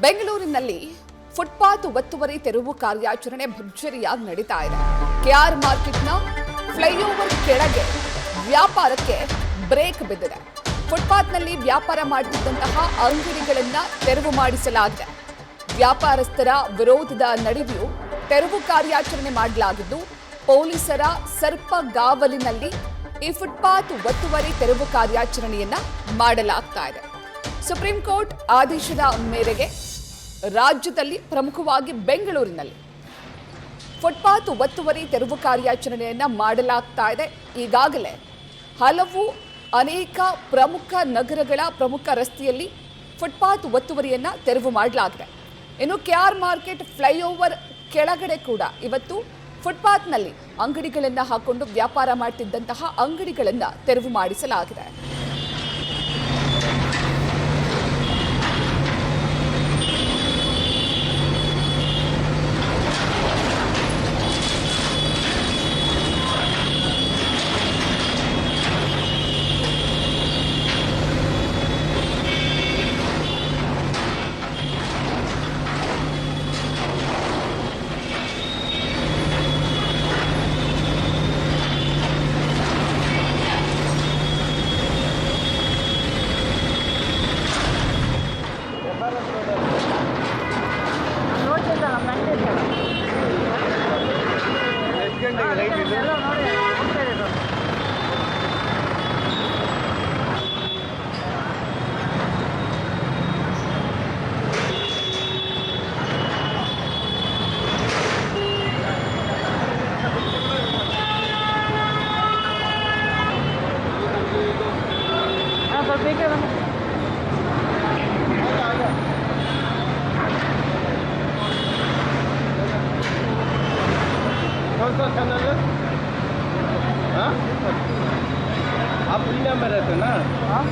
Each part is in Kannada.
ಬೆಂಗಳೂರಿನಲ್ಲಿ ಫುಟ್ಪಾತ್ ಒತ್ತುವರಿ ತೆರವು ಕಾರ್ಯಾಚರಣೆ ಭರ್ಜರಿಯಾಗಿ ನಡೀತಾ ಇದೆ. ಕೆಆರ್ ಮಾರ್ಕೆಟ್ನ ಫ್ಲೈಓವರ್ ಕೆಳಗೆ ವ್ಯಾಪಾರಕ್ಕೆ ಬ್ರೇಕ್ ಬಿದ್ದಿದೆ. ಫುಟ್ಪಾತ್ನಲ್ಲಿ ವ್ಯಾಪಾರ ಮಾಡುತ್ತಿದ್ದಂತಹ ಅಂಗಡಿಗಳನ್ನ ತೆರವು ಮಾಡಿಸಲಾಗಿದೆ. ವ್ಯಾಪಾರಸ್ಥರ ವಿರೋಧದ ನಡುವೆಯೂ ತೆರವು ಕಾರ್ಯಾಚರಣೆ ಮಾಡಲಾಗಿದ್ದು, ಪೊಲೀಸರ ಸರ್ಪಗಾವಲಿನಲ್ಲಿ ಈ ಫುಟ್ಪಾತ್ ಒತ್ತುವರಿ ತೆರವು ಕಾರ್ಯಾಚರಣೆಯನ್ನ ಮಾಡಲಾಗ್ತಾ ಇದೆ. ಸುಪ್ರೀಂ ಕೋರ್ಟ್ ಆದೇಶದ ಮೇರೆಗೆ ರಾಜ್ಯದಲ್ಲಿ ಪ್ರಮುಖವಾಗಿ ಬೆಂಗಳೂರಿನಲ್ಲಿ ಫುಟ್ಪಾತ್ ಒತ್ತುವರಿ ತೆರವು ಕಾರ್ಯಾಚರಣೆಯನ್ನ ಮಾಡಲಾಗ್ತಾ ಇದೆ. ಈಗಾಗಲೇ ಅನೇಕ ಪ್ರಮುಖ ನಗರಗಳ ಪ್ರಮುಖ ರಸ್ತೆಯಲ್ಲಿ ಫುಟ್ಪಾತ್ ಒತ್ತುವರಿಯನ್ನ ತೆರವು ಮಾಡಲಾಗಿದೆ. ಇನ್ನು ಕೆಆರ್ ಮಾರ್ಕೆಟ್ ಫ್ಲೈಓವರ್ ಕೆಳಗಡೆ ಕೂಡ ಇವತ್ತು ಫುಟ್ಪಾತ್ನಲ್ಲಿ ಅಂಗಡಿಗಳನ್ನು ಹಾಕೊಂಡು ವ್ಯಾಪಾರ ಮಾಡುತ್ತಿದ್ದಂತಹ ಅಂಗಡಿಗಳನ್ನ ತೆರವು ಮಾಡಿಸಲಾಗಿದೆ. कौन सा चैनल है? हाँ? आप इंडिया में रहते ना? हाँ?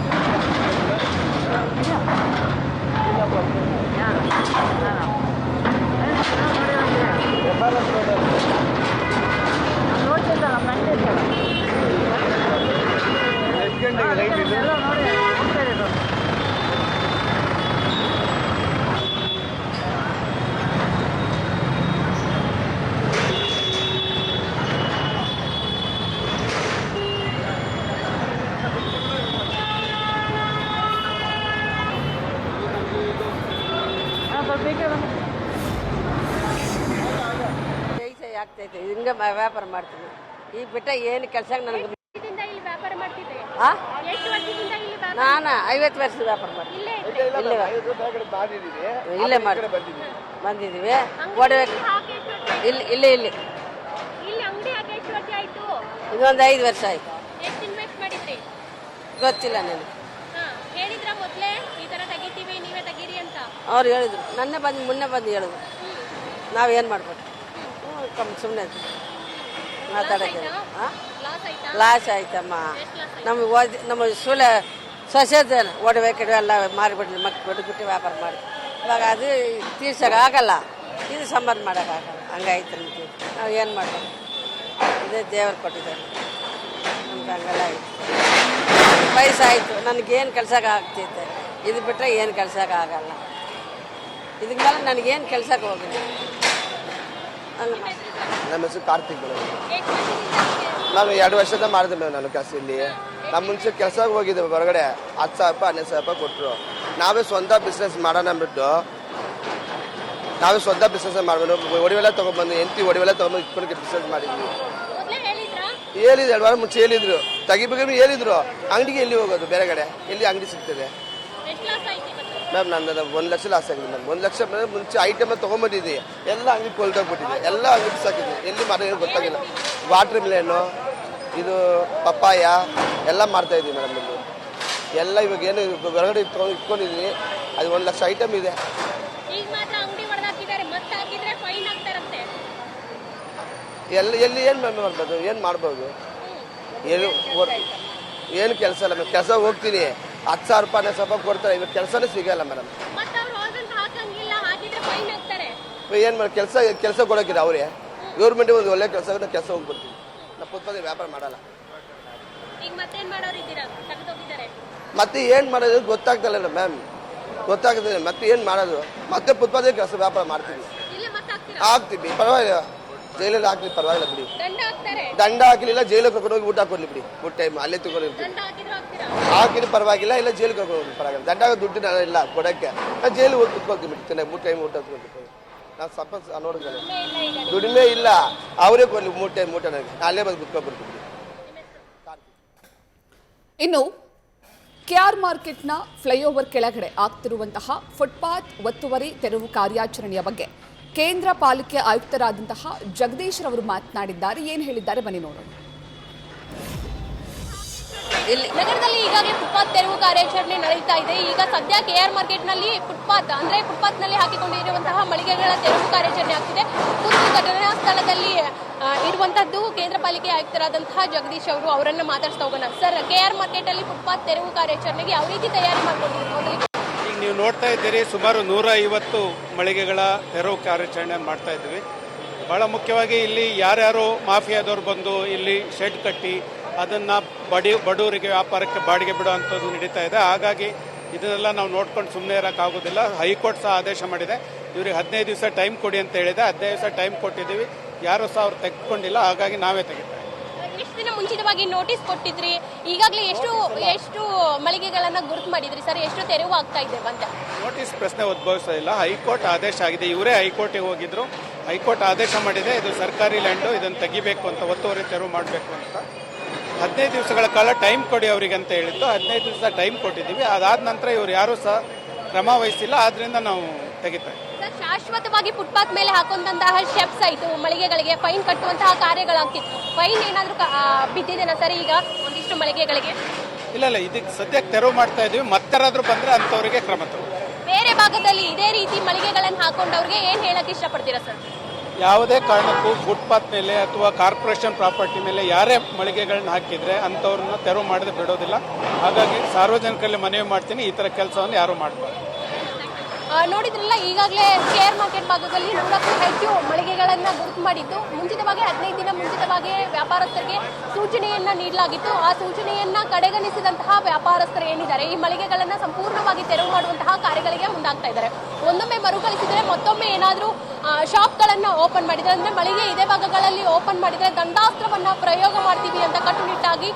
ಆಗ್ತೈತೆ ಹಿಂಗೆ ವ್ಯಾಪಾರ ಮಾಡ್ತೀನಿ. ಈಗ ಬಿಟ್ಟ ಏನು ಕೆಲಸ ನನಗೆ ನಾನು 50 ವರ್ಷದ ವ್ಯಾಪಾರ ಮಾಡ್ತೀನಿ. ಇಲ್ಲೇ ಮಾಡಿ ಬಂದಿದ್ದೀವಿ. ಇಲ್ಲಿ ಇದೊಂದು 5 ವರ್ಷ ಆಯ್ತು. ಗೊತ್ತಿಲ್ಲ ನನಗೆ. ಅವ್ರು ಹೇಳಿದ್ರು ಮುನ್ನೆ ಬಂದು ಹೇಳಿದ್ರು. ನಾವೇನು ಮಾಡ್ಬೋದು, ಸುಮ್ಮನೆ ಮಾತಾಡೋಕ್ಕೆ. ಲಾಸ್ ಆಯ್ತಮ್ಮ. ನಮ್ಮ ಸೊಸೈಟಿ ಒಡವೆ ಎಲ್ಲ ಮಾರಿಬಿಡ್ಲಿ, ಮಕ್ಕಳು ಬಿಟ್ಟು ವ್ಯಾಪಾರ ಮಾಡಿ ಇವಾಗ ಅದು ತೀರ್ಸೋಕ್ಕಾಗಲ್ಲ, ಇದು ಸಂಬಂಧ ಮಾಡೋಕ್ಕಾಗಲ್ಲ. ಹಂಗಾಯ್ತು ನಮಗೆ. ನಾವು ಏನು ಮಾಡ್ಬೋದು, ಇದೇ ದೇವರು ಕೊಟ್ಟಿದ್ದಾರೆ ನಮ್ಗೆ. ಹಂಗೆಲ್ಲ ಆಯಿತು, ವಯಸ್ಸಾಯಿತು, ನನಗೇನು ಕೆಲ್ಸಕ್ಕೆ ಆಗ್ತೈತೆ. ಇದು ಬಿಟ್ಟರೆ ಏನು ಕೆಲ್ಸಕ್ಕೆ ಆಗಲ್ಲ. ಇದಕ್ಕೆ ಮೇಲೆ ನನಗೇನು ಕೆಲ್ಸಕ್ಕೆ ಹೋಗಿಲ್ಲ. ನಮ್ಮ ಹೆಸರು ಕಾರ್ತಿಕ್. ನಾನು 2 ವರ್ಷದ ಮಾಡಿದೆ ಮೇಡಮ್ ನಾನು ಕೆಲಸ ಇಲ್ಲಿ. ನಮ್ಮ ಮುಂಚೆ ಕೆಲಸಕ್ಕೆ ಹೋಗಿದ್ದೆ ಹೊರಗಡೆ. 10,000 ರೂಪಾಯಿ 12,000 ರೂಪಾಯಿ ಕೊಟ್ಟರು. ನಾವೇ ಸ್ವಂತ ಬಿಸ್ನೆಸ್ ಮಾಡೋಣ ಅಂದ್ಬಿಟ್ಟು ಮಾಡಬೇಕು. ಒಡವೆಲ್ಲ ತೊಗೊಂಡ್ಬಂದು ಒಡವೆಲ್ಲ ತೊಗೊಂಡು ಇಟ್ಕೊಂಡು ಬಿಸ್ನೆಸ್ ಮಾಡಿದ್ವಿ. ಹೇಳಿದ್ರು 2 ವಾರ ಮುಂಚೆ ಹೇಳಿದ್ರು, ತೆಗಿಬೇಕು ಹೇಳಿದ್ರು. ಅಂಗಡಿಗೆ ಎಲ್ಲಿ ಹೋಗೋದು, ಬೇರೆ ಕಡೆ ಎಲ್ಲಿ ಅಂಗಡಿ ಸಿಗ್ತದೆ ಮ್ಯಾಮ್? ನನ್ನ 1 ಲಕ್ಷ ಲಾಸ್ ಆಗಿದೆ ಮ್ಯಾಮ್. 1 ಲಕ್ಷ ಮುಂಚೆ ಐಟಮ್ ತೊಗೊಂಡ್ಬಂದಿದ್ದೆ, ಎಲ್ಲ ಅಂಗಡಿ ಕೊಲ್ತೋಗ್ಬಿಟ್ಟಿದೆ, ಎಲ್ಲ ಅಂಗಡಿ ಸಾಕಿದ್ವಿ. ಎಲ್ಲಿ ಮಾಡೋದು ಗೊತ್ತಾಗಿಲ್ಲ. ವಾಟರ್ ಮಿಲನ್ನು, ಇದು ಪಪ್ಪಾಯ ಎಲ್ಲ ಮಾಡ್ತಾಯಿದ್ವಿ ಮೇಡಮ್. ಇದು ಎಲ್ಲ ಇವಾಗ ಏನು ಹೊರಗಡೆ ಇಟ್ಕೊಂಡಿದ್ವಿ. ಅದು 1 ಲಕ್ಷ ಐಟಮ್ ಇದೆ. ಎಲ್ಲಿ ಏನು ಮಾಡ್ಬೋದು, ಏನು ಮಾಡ್ಬೋದು, ಏನು ಕೆಲಸ ಇಲ್ಲ ಮೇಡಮ್. ಕೆಲಸ ಹೋಗ್ತೀನಿ, 10,000 ರೂಪಾಯಿ 12,000 ರೂಪಾಯಿ ಕೊಡ್ತಾರೆ. ಇವಾಗ ಕೆಲಸನೇ ಸಿಗಲ್ಲ ಮೇಡಮ್. ಏನು ಮಾಡಿ ಕೆಲಸ ಕೊಡೋಕ್ಕಿಲ್ಲ ಅವರೇ. ಗೌರ್ಮೆಂಟಿಗೆ ಒಂದು ಒಳ್ಳೆ ಕೆಲಸ ಹೋಗ್ಬಿಡ್ತೀವಿ. ನಾವು ಫುಟ್ಪಾತ್ ವ್ಯಾಪಾರ ಮಾಡಲ್ಲ. ಮತ್ತೆ ಏನು ಮಾಡೋದು ಗೊತ್ತಾಗ್ತಲ್ಲ ಮ್ಯಾಮ್. ಗೊತ್ತಾಗ್ತದೆ. ಮತ್ತೆ ಏನು ಮಾಡೋದು, ಮತ್ತೆ ಫುಟ್ಪಾತ್ ಕೆಲಸ ವ್ಯಾಪಾರ ಮಾಡ್ತೀವಿ, ಹಾಕ್ತೀವಿ, ಪರವಾಗಿಲ್ಲ. ಜೈಲಲ್ಲಿ ಹಾಕ್ಲಿ ಪರವಾಗಿಲ್ಲ ಬಿಡಿ. ದಂಡ ಹಾಕಲಿಲ್ಲ, ಜೈಲಿಗೆ ಕರ್ಕೊಂಡು ಹೋಗಿ ಊಟ ಹಾಕೊಂಡು ಬಿಡಿ. 3 ಟೈಮ್ ಅಲ್ಲೇ ತಗೊಂಡಿರ್ತೀವಿ. ಹಾಕಿದ್ರೆ ಪರವಾಗಿಲ್ಲ, ಇಲ್ಲ ಜೈಲಿಗೆ ಕರ್ಕೊಂಡು ಹೋಗಿ ಪರವಾಗಿಲ್ಲ. ದಂಡ ದುಡ್ಡು ಇಲ್ಲ ಕೊಡೋಕ್ಕೆ, ನಾನು ಜೈಲಿಗೆ ಹೋಗಿ ಕುತ್ಕೊಳ್ತೀವಿ ಬಿಡಿ. ಚೆನ್ನಾಗಿ 3 ಟೈಮ್ ಊಟ ಹಾಕೊಂಡು ನಾವು ಸ್ವಲ್ಪ ನೋಡಿದ್ರೆ ದುಡಿಮೆ ಇಲ್ಲ, ಅವರೇ ಕೊಡಲಿ 3 ಟೈಮ್ ಊಟ. ನನಗೆ ಅಲ್ಲೇ ಬಂದು ಕುತ್ಕೊಬಿಡ್ತೀವಿ. ಇನ್ನು ಕೆಆರ್ ಮಾರ್ಕೆಟ್ನ ಫ್ಲೈಓವರ್ ಕೆಳಗಡೆ ಆಗ್ತಿರುವಂತಹ ಫುಟ್ಪಾತ್ ಒತ್ತುವರಿ ತೆರವು ಕಾರ್ಯಾಚರಣೆಯ ಬಗ್ಗೆ ಕೇಂದ್ರ ಪಾಲಿಕೆ ಆಯುಕ್ತರಾದಂತಹ ಜಗದೀಶ್ ರವರು ಮಾತನಾಡಿದ್ದಾರೆ. ಏನು ಹೇಳಿದ್ದಾರೆ ಬನ್ನಿ ನೋಡೋಣ. ಇಲ್ಲಿ ನಗರದಲ್ಲಿ ಈಗಾಗಲೇ ಫುಟ್ಪಾತ್ ತೆರವು ಕಾರ್ಯಾಚರಣೆ ನಡೀತಾ ಇದೆ. ಈಗ ಸದ್ಯ ಕೆಆರ್ ಮಾರ್ಕೆಟ್ನಲ್ಲಿ ಫುಟ್ಪಾತ್ನಲ್ಲಿ ಹಾಕಿಕೊಂಡಿರುವಂತಹ ಮಳಿಗೆಗಳ ತೆರವು ಕಾರ್ಯಾಚರಣೆ ಆಗ್ತಿದೆ. ಖುದ್ದು ಘಟನಾ ಸ್ಥಳದಲ್ಲಿ ಇರುವಂತದ್ದು ಕೇಂದ್ರ ಪಾಲಿಕೆ ಆಯುಕ್ತರಾದಂತಹ ಜಗದೀಶ್ ಅವರು, ಅವರನ್ನ ಮಾತಾಡ್ತಾ ಹೋಗೋಣ. ಸರ್, ಕೆಆರ್ ಮಾರ್ಕೆಟ್ ಅಲ್ಲಿ ಫುಟ್ಪಾತ್ ತೆರವು ಕಾರ್ಯಾಚರಣೆಗೆ ಯಾವ ರೀತಿ ತಯಾರಿ ಮಾಡ್ಕೊಂಡಿದ್ದೀರಿ? ಈಗ ನೀವು ನೋಡ್ತಾ ಇದ್ದೀರಿ, ಸುಮಾರು 150 ಮಳಿಗೆಗಳ ತೆರವು ಕಾರ್ಯಾಚರಣೆ ಮಾಡ್ತಾ ಇದ್ದೀವಿ. ಬಹಳ ಮುಖ್ಯವಾಗಿ ಇಲ್ಲಿ ಯಾರ್ಯಾರು ಮಾಫಿಯಾದವ್ರು ಬಂದು ಇಲ್ಲಿ ಶೆಡ್ ಕಟ್ಟಿ ಅದನ್ನು ಬಡವರಿಗೆ ವ್ಯಾಪಾರಕ್ಕೆ ಬಾಡಿಗೆ ಬಿಡುವಂಥದ್ದು ನಡೀತಾ ಇದೆ. ಹಾಗಾಗಿ ಇದನ್ನೆಲ್ಲ ನಾವು ನೋಡ್ಕೊಂಡು ಸುಮ್ಮನೆ ಇರೋಕ್ಕಾಗೋದಿಲ್ಲ. ಹೈಕೋರ್ಟ್ ಸಹ ಆದೇಶ ಮಾಡಿದೆ, ಇವ್ರಿಗೆ 15 ದಿವಸ ಟೈಮ್ ಕೊಡಿ ಅಂತ ಹೇಳಿದೆ. 15 ದಿವಸ ಟೈಮ್ ಕೊಟ್ಟಿದ್ದೀವಿ, ಯಾರು ಸಹ ಅವ್ರು ತೆಗೆದುಕೊಂಡಿಲ್ಲ. ಹಾಗಾಗಿ ನಾವೇ ತೆಗಿತಾ ಇದ್ದೀವಿ. ಎಷ್ಟು ದಿನ ಮುಂಚಿತವಾಗಿ ನೋಟಿಸ್ ಕೊಟ್ಟಿದ್ರಿ? ಈಗಾಗಲೇ ಎಷ್ಟು ಮಳಿಗೆಗಳನ್ನ ಗುರುತು ಮಾಡಿದ್ರಿ ಸರ್? ಎಷ್ಟು ತೆರವು ಆಗ್ತಾ ಇದೆ ಅಂತ? ನೋಟಿಸ್ ಪ್ರಶ್ನೆ ಉದ್ಭವಿಸೋದಿಲ್ಲ, ಹೈಕೋರ್ಟ್ ಆದೇಶ ಆಗಿದೆ. ಇವರೇ ಹೈಕೋರ್ಟಿಗೆ ಹೋಗಿದ್ರು, ಹೈಕೋರ್ಟ್ ಆದೇಶ ಮಾಡಿದೆ, ಇದು ಸರ್ಕಾರಿ ಲ್ಯಾಂಡು, ಇದನ್ನು ತೆಗಿಬೇಕು ಅಂತ, ಒತ್ತುವರಿ ತೆರವು ಮಾಡಬೇಕು ಅಂತ. 15 ದಿವಸಗಳ ಕಾಲ ಟೈಮ್ ಕೊಡಿ ಅವರಿಗೆ ಅಂತ ಹೇಳಿದ್ದು. 15 ದಿವಸ ಟೈಮ್ ಕೊಟ್ಟಿದ್ದೀವಿ. ಅದಾದ ನಂತರ ಇವರು ಯಾರೂ ಸಹ ಕ್ರಮ ವಹಿಸಿಲ್ಲ, ಆದ್ರಿಂದ ನಾವು ತೆಗಿತಾ ಇದ್ದೀವಿ. ಶಾಶ್ವತವಾಗಿ ಫುಟ್ಪಾತ್ ಮೇಲೆ ಹಾಕೊಂಡಂತಹ ಸ್ಟೆಪ್ಸ್ ಆಯಿತು, ಮಳಿಗೆಗಳಿಗೆ ಫೈನ್ ಕಟ್ಟುವಂತಹ ಕಾರ್ಯಗಳಾಗ್ತಿತ್ತು. ಫೈನ್ ಏನಾದರೂ ಬಿದ್ದಿದೆನಾ ಸರ್ ಈಗ ಒಂದಿಷ್ಟು ಮಳಿಗೆಗಳಿಗೆ? ಇಲ್ಲ, ಇದಕ್ಕೆ ಸದ್ಯಕ್ಕೆ ತೆರವು ಮಾಡ್ತಾ ಇದೀವಿ. ಮತ್ತಾರಾದ್ರೂ ಬಂದ್ರೆ ಅಂತವರಿಗೆ ಕ್ರಮ ತಗೋ. ಬೇರೆ ಭಾಗದಲ್ಲಿ ಇದೇ ರೀತಿ ಮಳಿಗೆಗಳನ್ನು ಹಾಕೊಂಡವ್ರಿಗೆ ಏನ್ ಹೇಳಕ್ ಇಷ್ಟಪಡ್ತೀರಾ ಸರ್? ಯಾವುದೇ ಕಾರಣಕ್ಕೂ ಫುಟ್ಪಾತ್ ಮೇಲೆ ಅಥವಾ ಕಾರ್ಪೊರೇಷನ್ ಪ್ರಾಪರ್ಟಿ ಮೇಲೆ ಯಾರೇ ಮಳಿಗೆಗಳನ್ನ ಹಾಕಿದ್ರೆ ಅಂಥವ್ರನ್ನ ತೆರವು ಮಾಡದೆ ಬಿಡೋದಿಲ್ಲ. ಹಾಗಾಗಿ ಸಾರ್ವಜನಿಕರಲ್ಲಿ ಮನವಿ ಮಾಡ್ತೀನಿ, ಈ ಥರ ಕೆಲಸವನ್ನು ಯಾರು ಮಾಡಬಾರ್ದು. ನೋಡಿದ್ರಲ್ಲ, ಈಗಾಗಲೇ ಕೆಆರ್ ಮಾರ್ಕೆಟ್ ಭಾಗದಲ್ಲಿ 100ಕ್ಕೂ ಹೆಚ್ಚು ಮಳಿಗೆಗಳನ್ನ ಗುರುತು ಮಾಡಿದ್ದು. ಮುಂಚಿತವಾಗಿ 15 ದಿನ ಮುಂಚಿತವಾಗಿ ವ್ಯಾಪಾರಸ್ಥರಿಗೆ ಸೂಚನೆಯನ್ನ ನೀಡಲಾಗಿತ್ತು. ಆ ಸೂಚನೆಯನ್ನ ಕಡೆಗಣಿಸಿದಂತಹ ವ್ಯಾಪಾರಸ್ಥರು ಏನಿದ್ದಾರೆ, ಈ ಮಳಿಗೆಗಳನ್ನ ಸಂಪೂರ್ಣವಾಗಿ ತೆರವು ಮಾಡುವಂತಹ ಕಾರ್ಯಗಳಿಗೆ ಮುಂದಾಗ್ತಾ ಇದ್ದಾರೆ. ಒಂದೊಮ್ಮೆ ಮರುಕಳಿಸಿದರೆ ಮತ್ತೊಮ್ಮೆ ಏನಾದರೂ ಶಾಪ್ಗಳನ್ನ ಓಪನ್ ಮಾಡಿದ್ರೆ, ಅಂದ್ರೆ ಮಳಿಗೆ ಇದೇ ಭಾಗಗಳಲ್ಲಿ ಓಪನ್ ಮಾಡಿದ್ರೆ ದಂಡಾಸ್ತ್ರವನ್ನ ಪ್ರಯೋಗ ಮಾಡ್ತೀವಿ ಅಂತ ಕಟ್ಟುನಿಟ್ಟಾಗಿ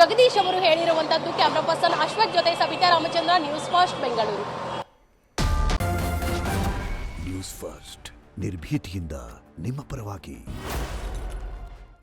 ಜಗದೀಶ್ ಅವರು ಹೇಳಿರುವಂತದ್ದು. ಕ್ಯಾಮ್ರಾ ಪರ್ಸನ್ ಅಶ್ವಥ್ ಜೊತೆ Savitha Ramachandra, news first, Bengaluru. News first ನಿರ್ಭೀತಿಯಿಂದ ನಿಮ್ಮ ಪರವಾಗಿ.